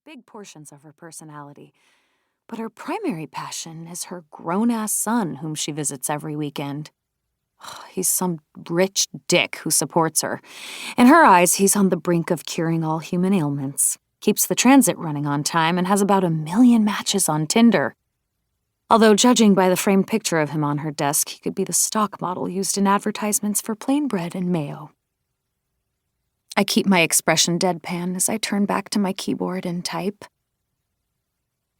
big portions of her personality. But her primary passion is her grown-ass son, whom she visits every weekend. He's some rich dick who supports her. In her eyes, he's on the brink of curing all human ailments, keeps the transit running on time, and has about 1 million matches on Tinder. Although, judging by the framed picture of him on her desk, he could be the stock model used in advertisements for plain bread and mayo. I keep my expression deadpan as I turn back to my keyboard and type.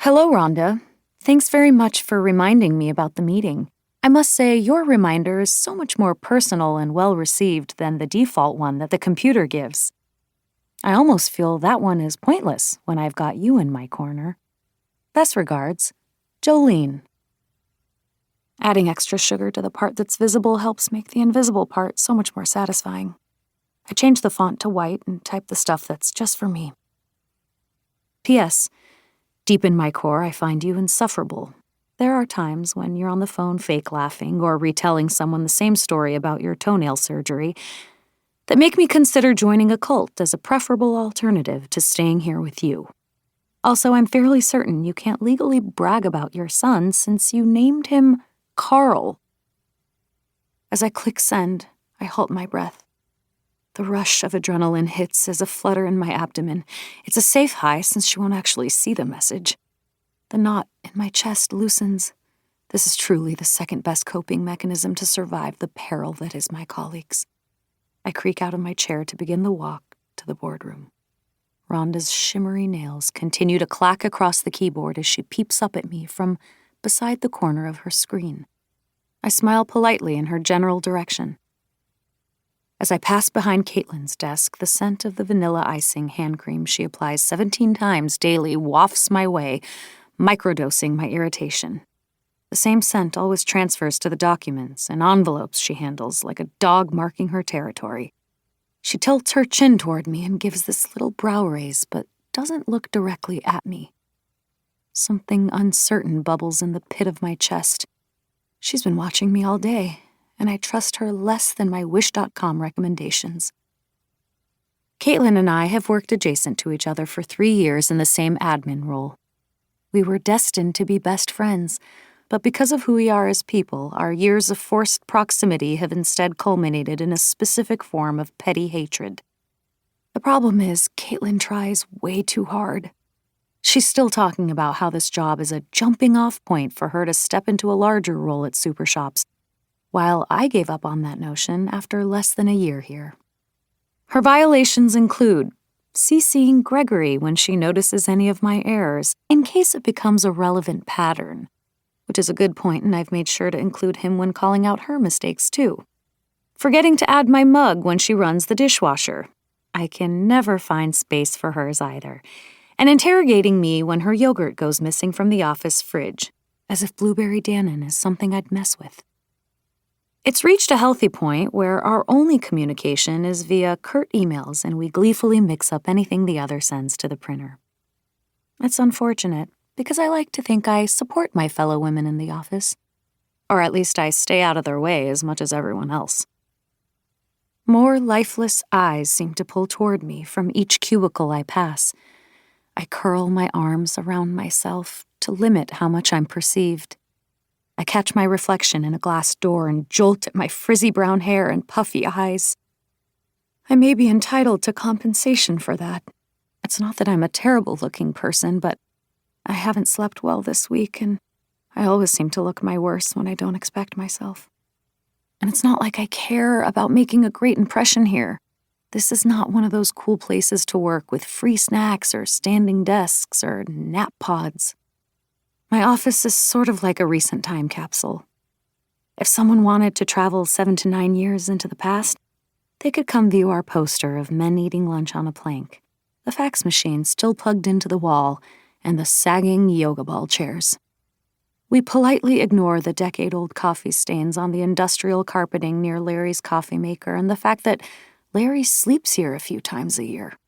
Hello, Rhonda. Thanks very much for reminding me about the meeting. I must say, your reminder is so much more personal and well-received than the default one that the computer gives. I almost feel that one is pointless when I've got you in my corner. Best regards, Jolene. Adding extra sugar to the part that's visible helps make the invisible part so much more satisfying. I change the font to white and type the stuff that's just for me. P.S. Deep in my core, I find you insufferable. There are times when you're on the phone fake laughing or retelling someone the same story about your toenail surgery that make me consider joining a cult as a preferable alternative to staying here with you. Also, I'm fairly certain you can't legally brag about your son since you named him Carl. As I click send, I halt my breath. The rush of adrenaline hits as a flutter in my abdomen. It's a safe high since she won't actually see the message. The knot in my chest loosens. This is truly the second-best coping mechanism to survive the peril that is my colleagues. I creak out of my chair to begin the walk to the boardroom. Rhonda's shimmery nails continue to clack across the keyboard as she peeps up at me from beside the corner of her screen. I smile politely in her general direction. As I pass behind Caitlin's desk, the scent of the vanilla icing hand cream she applies 17 times daily wafts my way, microdosing my irritation. The same scent always transfers to the documents and envelopes she handles like a dog marking her territory. She tilts her chin toward me and gives this little brow raise, but doesn't look directly at me. Something uncertain bubbles in the pit of my chest. She's been watching me all day, and I trust her less than my Wish.com recommendations. Caitlin and I have worked adjacent to each other for 3 years in the same admin role. We were destined to be best friends, but because of who we are as people, our years of forced proximity have instead culminated in a specific form of petty hatred. The problem is, Caitlin tries way too hard. She's still talking about how this job is a jumping-off point for her to step into a larger role at Super Shops, while I gave up on that notion after less than a year here. Her violations include CCing Gregory when she notices any of my errors, in case it becomes a relevant pattern, which is a good point, and I've made sure to include him when calling out her mistakes, too. Forgetting to add my mug when she runs the dishwasher. I can never find space for hers either. And interrogating me when her yogurt goes missing from the office fridge, as if Blueberry Dannon is something I'd mess with. It's reached a healthy point where our only communication is via curt emails, and we gleefully mix up anything the other sends to the printer. It's unfortunate, because I like to think I support my fellow women in the office. Or at least I stay out of their way as much as everyone else. More lifeless eyes seem to pull toward me from each cubicle I pass. I curl my arms around myself to limit how much I'm perceived. I catch my reflection in a glass door and jolt at my frizzy brown hair and puffy eyes. I may be entitled to compensation for that. It's not that I'm a terrible-looking person, but I haven't slept well this week, and I always seem to look my worst when I don't expect myself. And it's not like I care about making a great impression here. This is not one of those cool places to work with free snacks or standing desks or nap pods. My office is sort of like a recent time capsule. If someone wanted to travel 7 to 9 years into the past, they could come view our poster of men eating lunch on a plank, the fax machine still plugged into the wall, and the sagging yoga ball chairs. We politely ignore the decade-old coffee stains on the industrial carpeting near Larry's coffee maker and the fact that Larry sleeps here a few times a year.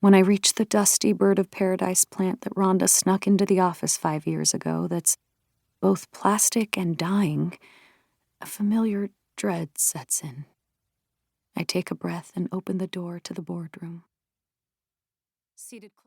When I reach the dusty bird of paradise plant that Rhonda snuck into the office 5 years ago that's both plastic and dying, a familiar dread sets in. I take a breath and open the door to the boardroom. Seated